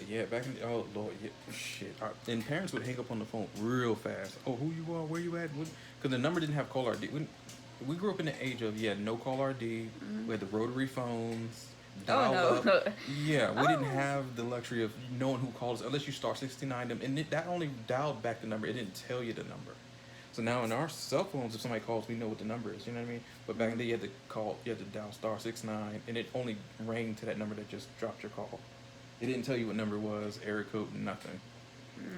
But yeah, back in the, oh Lord, yeah, shit. And parents would hang up on the phone real fast. Oh, who you are? Where you at? Because the number didn't have caller ID. We grew up in the age of no caller ID. We had the rotary phones, Oh dial no. up. Yeah, we didn't Oh. have the luxury of knowing who called us unless you star 69 them, and that only dialed back the number. It didn't tell you the number. So now in our cell phones, if somebody calls, we know what the number is. You know what I mean? But back in the day, you had to call, you had to dial star 69, and it only rang to that number that just dropped your call. It didn't tell you what number it was, area code, nothing.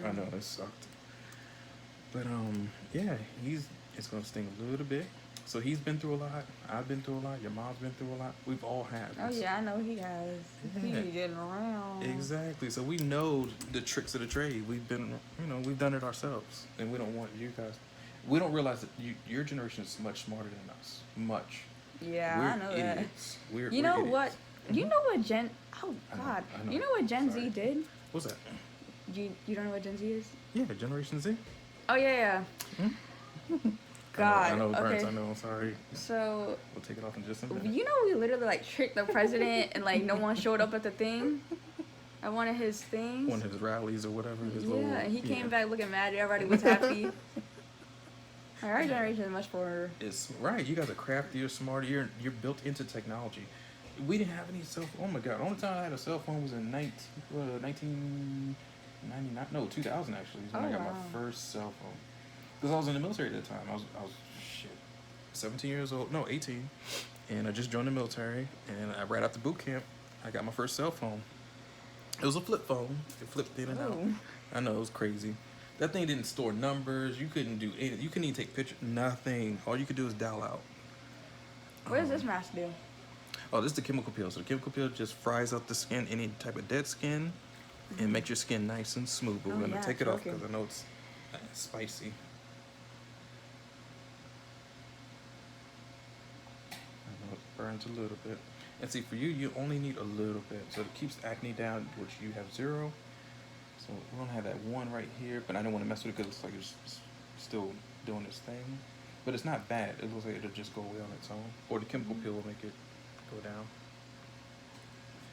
I know that sucked. But yeah, it's gonna sting a little bit. So he's been through a lot. I've been through a lot. Your mom's been through a lot. We've all had. Oh yeah, I know he has. He Yeah. be getting around. Exactly. So we know the tricks of the trade. We've been, we've done it ourselves, and we don't want you guys. We don't realize that your generation is much smarter than us. Much. Yeah, We're I know idiots. that. We're You know idiots. what? You know what Gen? Oh I know, God! I know. You know what Gen Sorry. Z did? What's that? You don't know what Gen Z is? Yeah, Generation Z. Oh yeah, yeah. Hmm? God. I know, okay. Burns. I know. I'm sorry. So We'll take it off in just a minute. you know we literally like tricked the president and like no one showed up at the thing, at one of his things. One of his rallies or whatever. His Yeah, little, and he came back looking mad. Everybody was happy. Our generation is much more. It's right. You guys are crafty. You're smart. You're built into technology. We didn't have any cell phone. Oh my god. The only time I had a cell phone was in 1999. No, 2000 actually. Is when I got my first cell phone. Because I was in the military at the time. I was shit, 17 years old. No, 18. And I just joined the military. And right after boot camp, I got my first cell phone. It was a flip phone. It flipped in and out. I know, it was crazy. That thing didn't store numbers. You couldn't do anything. You couldn't even take pictures. Nothing. All you could do is dial out. What does this mask do? Oh, this is the chemical peel. So the chemical peel just fries out the skin, any type of dead skin, and makes your skin nice and smooth. But we're gonna take it off because I know it's spicy. I know it burns a little bit. And see, for you, you only need a little bit. So it keeps acne down, which you have 0. So we're gonna have that 1 right here, but I don't want to mess with it because it looks like it's still doing its thing. But it's not bad. It looks like it'll just go away on its own. Or the chemical peel will make it go down.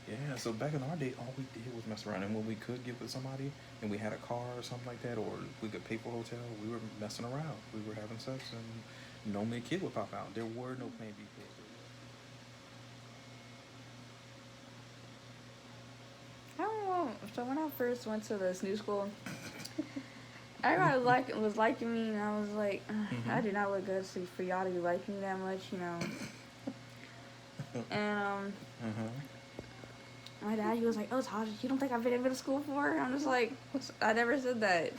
Yeah, so back in our day, all we did was mess around. And when we could give it to somebody, and we had a car or something like that, or we could pay for a hotel, we were messing around. We were having sex, and normally a kid would pop out. There were no Plan B pills. I don't know. So when I first went to this new school, everybody was liking me, and I was like, I do not look good for y'all to be liking me that much, you know. And my dad, he was like, "Oh, Taj, you don't think I've been in middle school before?" I'm just like, I never said that.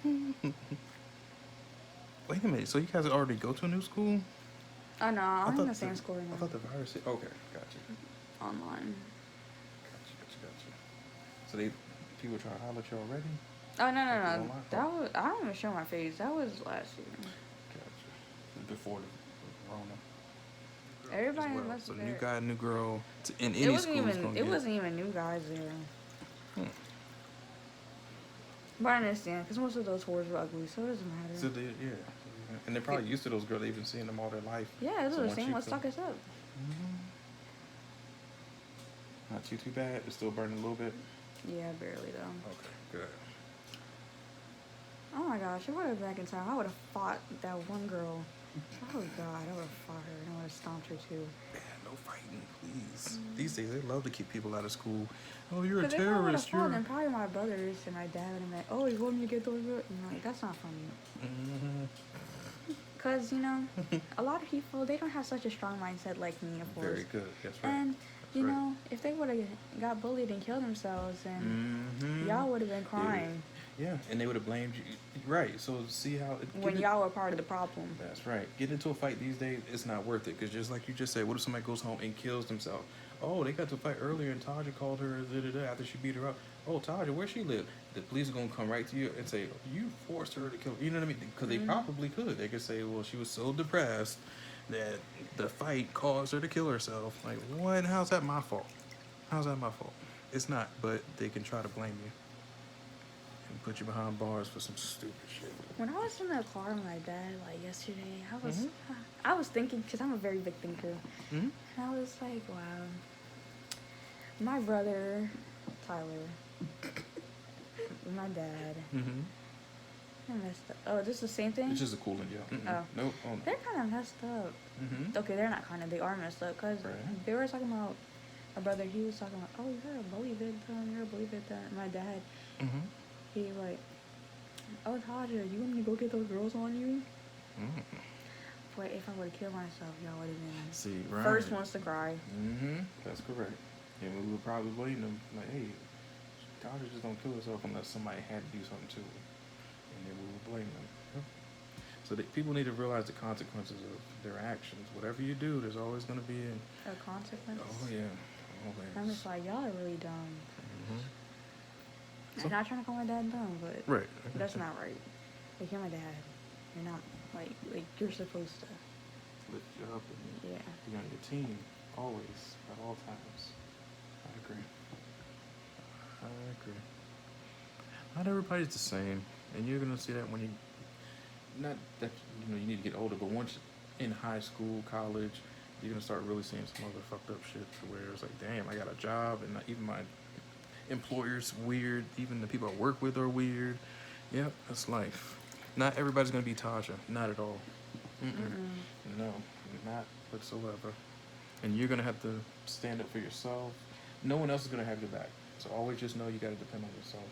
Wait a minute. So you guys already go to a new school? Oh no, I'm in the same school right now. I thought the virus. Okay, gotcha. Online. Gotcha. So people try to holler at you already? Oh no. That was, I don't even show my face. That was last year. Gotcha. Before the Corona. Everybody well. must So have. new guy, new girl. In any It wasn't school, even. It wasn't even new guys there. But I understand, because most of those whores were ugly, so it doesn't matter. So and they're probably used to those girls. They've been seeing them all their life. Yeah, it's the same. Let's talk us up. Not too bad. It's still burning a little bit. Yeah, barely though. Okay, good. Oh my gosh, if I would have back in time, I would have fought that one girl. Oh God, I would have fought her and I would have stomped her too. Yeah, no fighting, please. These days they love to keep people out of school. Oh, you're a terrorist. You're. Then probably my brothers and my dad would have been like, "Oh, you want me to get those?" And like, that's not funny. Cause a lot of people, they don't have such a strong mindset like me, of course. Very good. That's right. And you know, if they would have got bullied and killed themselves, then y'all would have been crying. Yeah, and they would have blamed you. Right. So see how when y'all were part of the problem. That's right. Getting into a fight these days, it's not worth it. Because just like you just said, what if somebody goes home and kills themselves? Oh, they got to fight earlier, and Taja called her after she beat her up. Oh, Taja, where she live? The police are gonna come right to you and say, you forced her to kill her. You know what I mean? Because they probably could. They could say, well, she was so depressed that the fight caused her to kill herself. Like, what? How's that my fault? How's that my fault? It's not, but they can try to blame you and put you behind bars for some stupid shit. When I was in the car with my dad, like yesterday, I was thinking, because I'm a very big thinker, and I was like, wow, My brother, Tyler, and my dad. Mm-hmm. I messed up. Oh, this is the same thing? It's just a coolant gel. Oh. Nope. Oh, no. They're kind of messed up. Mm-hmm. Okay, they're not kind of. They are messed up because Right. they were talking about my brother. He was talking about, oh, you're a bully victim. You're a bully victim. And my dad, Mm-hmm. he like, oh, Taja, you want me to go get those girls on you? Mm-hmm. But if I would have killed myself, y'all would have been See, right. first ones to cry. Mm-hmm. That's correct. And we would probably blame them, like, hey, Taja just don't kill herself unless somebody had to do something to her. And then we would blame them. Yep. So people need to realize the consequences of their actions. Whatever you do, there's always going to be A consequence? Oh, yeah. Always. I'm just like, y'all are really dumb. Mm-hmm. I'm not trying to call my dad dumb, but Right. that's not right. Like, you're my dad. You're not, like you're supposed to. Lift you up and Yeah. be on your team, always, at all times. I agree. Not everybody's the same, and you're gonna see that when you, not that you need to get older, but once in high school, college, you're gonna start really seeing some other fucked up shit to where it's like, damn, I got a job, and not even my employer's weird, even the people I work with are weird. Yep, that's life. Not everybody's gonna be Tasha, not at all. No, not whatsoever. And you're gonna have to stand up for yourself. No one else is gonna have your back. So always just know you gotta depend on yourself.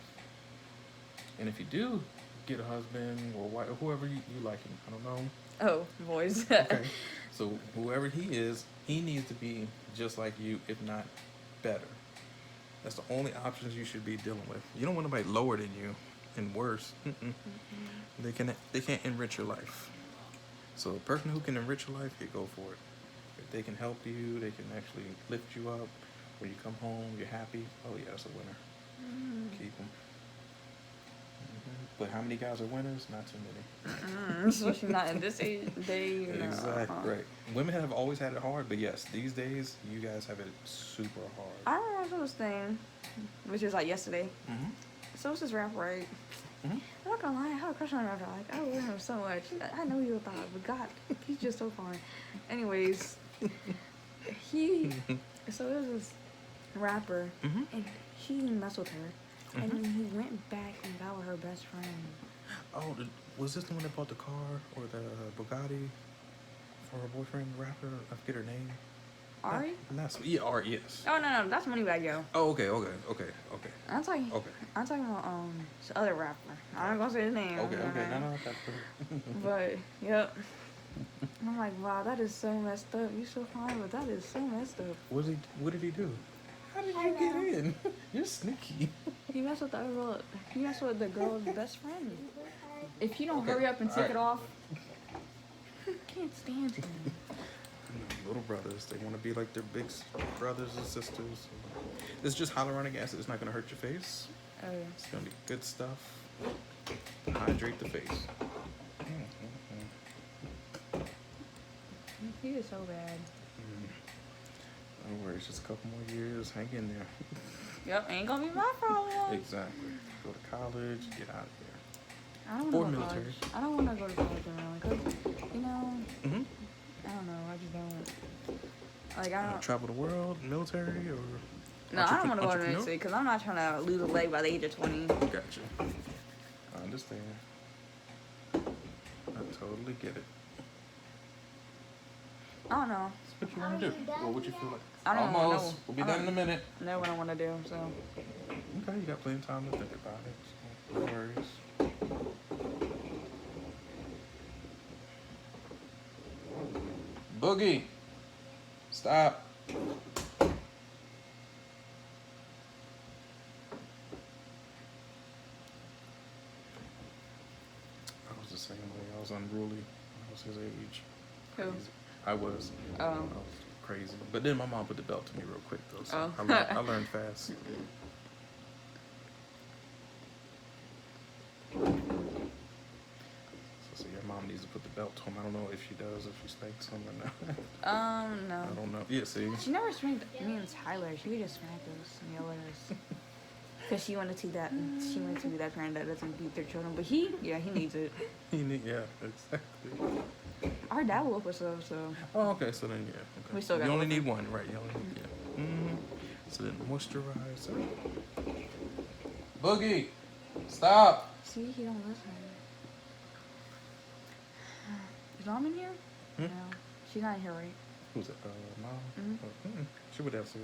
And if you do get a husband or wife, or whoever you like him, I don't know. Oh, boys. Okay. So whoever he is, he needs to be just like you, if not better. That's the only options you should be dealing with. You don't want nobody lower than you and worse. They can't enrich your life. So a person who can enrich your life, you go for it. If they can help you, they can actually lift you up. When you come home, you're happy. Oh yeah, that's a winner. Keep them. But how many guys are winners? Not too many. Especially not in this age. Exactly. Right. Women have always had it hard, but yes, these days you guys have it super hard. I remember this thing, which was like yesterday. Mm-hmm. So it's this rapper, right? Mm-hmm. I'm not gonna lie, I have a crush on the rapper. Like, I love him so much. I know you thought, but God, he's just so fun. Anyways, so it was this rapper, and he messed with her. And then he went back and got with her best friend. Oh, was this the one that bought the car or the Bugatti for her boyfriend, the rapper? I forget her name. Ari? Yeah, Ari, yes. Oh, no, that's Moneybag Yo. Oh, okay. I'm talking about, this other rapper. I'm not gonna say his name. Okay, no, that's good. But, yep. I'm like, wow, that is so messed up. You so fine, but that is so messed up. What did he do? How did you get in? You're sneaky. He messed with the girl's best friend. If you don't hurry up and take it off, I can't stand him. Little brothers, they want to be like their big brothers and sisters. It's just hyaluronic acid. It's not going to hurt your face. Oh, yeah. It's going to be good stuff. Hydrate the face. He is so bad. Don't worry, it's just a couple more years. Hang in there. Yep, ain't gonna be my problem. Exactly. Go to college, get out of here. I don't Or want to military. college. I don't want to go to college really, because, Mm-hmm. I don't know, I just don't. Like, I don't. Travel the world, military, or No, I don't want to go to the entrepreneur? military because I'm not trying to lose a leg by the age of 20. Gotcha. I understand. I totally get it. I don't know. What you want to do? Or what you feel like? I don't know. Almost. We'll be done in a minute. Know what I want to do, so. Okay, you got plenty of time to think about it. So no worries. Boogie, stop. I was the same way. I was unruly when I was his age. Who? Crazy. I was. Oh. I was crazy. But then my mom put the belt to me real quick, though. So Oh. I learned fast. So your mom needs to put the belt to him. I don't know if she does, if she spanks him or not. No. I don't know. Yeah, see? She never spanked me and Tyler. She would just smack us and yell at us. Because she wanted to be that parent that doesn't beat their children. But he needs it. Yeah, exactly. Our dad will whoop us up, so. Oh, okay, so then, yeah. Okay. We still You gotta only whoop need him. one, right? You only need, yeah. So then moisturizer. Boogie, stop. See, he don't listen. Is Mom in here? Hmm? No, she's not in here, right? Who's it? Mom? Mhm. Oh, she would have sis.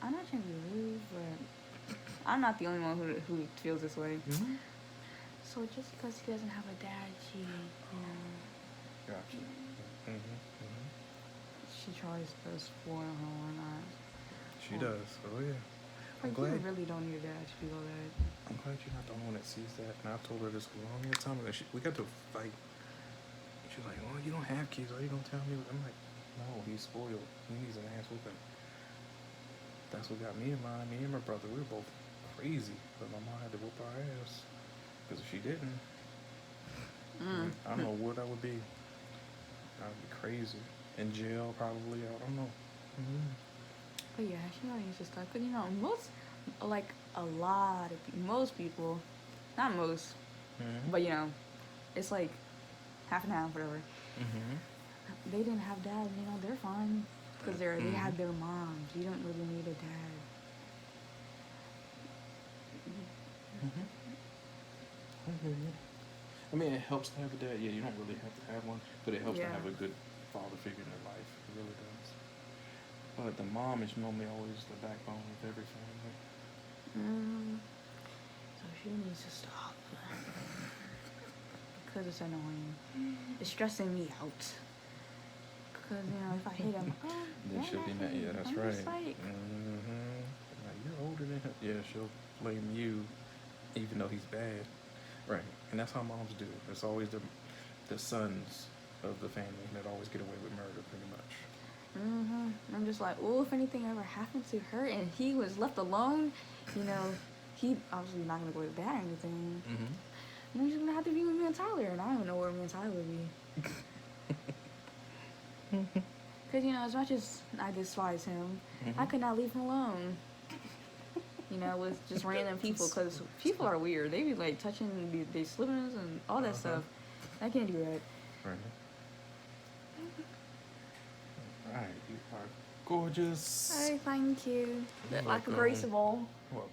I'm not trying to be rude, but I'm not the only one who feels this way. Mm-hmm. So just because he doesn't have a dad, she, you know, Gotcha. she tries to spoil him or not. She does. Oh yeah. I'm Like, you glad. really don't need a dad to do all that. I'm glad you're not the only one that sees that. And I've told her this a long time ago. We got to a fight. She's like, "Oh, you don't have kids. Why you gonna tell me?" I'm like, "No, he's spoiled. He needs an ass whooping." That's what got me in mind. Me and my brother, we were both crazy, but my mom had to whoop our ass. Because if she didn't, I don't know what I would be. I would be crazy. In jail, probably. I don't know. But yeah, she really needs to start. Because, you know, most people, not most, but, you know, it's like half and half, whatever. They didn't have dads, you know, they're fine. Because they had their moms. You don't really need a dad. I mean, it helps to have a dad. Yeah, you don't really have to have one, but it helps to Yeah. have a good father figure in their life. It really does. But the mom is normally always the backbone of every family. So she needs to stop. Because it's annoying. It's stressing me out. Because, you know, if I hit him, Then she'll be mad. Yeah, that's I'm right. just like, Like, you're older than him. Yeah, she'll blame you, even though he's bad. Right. And that's how moms do. It's always the sons of the family that always get away with murder, pretty much. I'm just like, well, if anything ever happened to her and he was left alone, you know, he obviously not going to go to bad or anything. And he's going to have to be with me and Tyler, and I don't even know where me and Tyler would be. Because, you know, as much as I despise him, I could not leave him alone. You know, with just random people, because people are weird. They be, like, touching their slippers and all that stuff. I can't do that. Right. Alright, you are gorgeous. Thank you. You're Like a welcome. braceable. Well,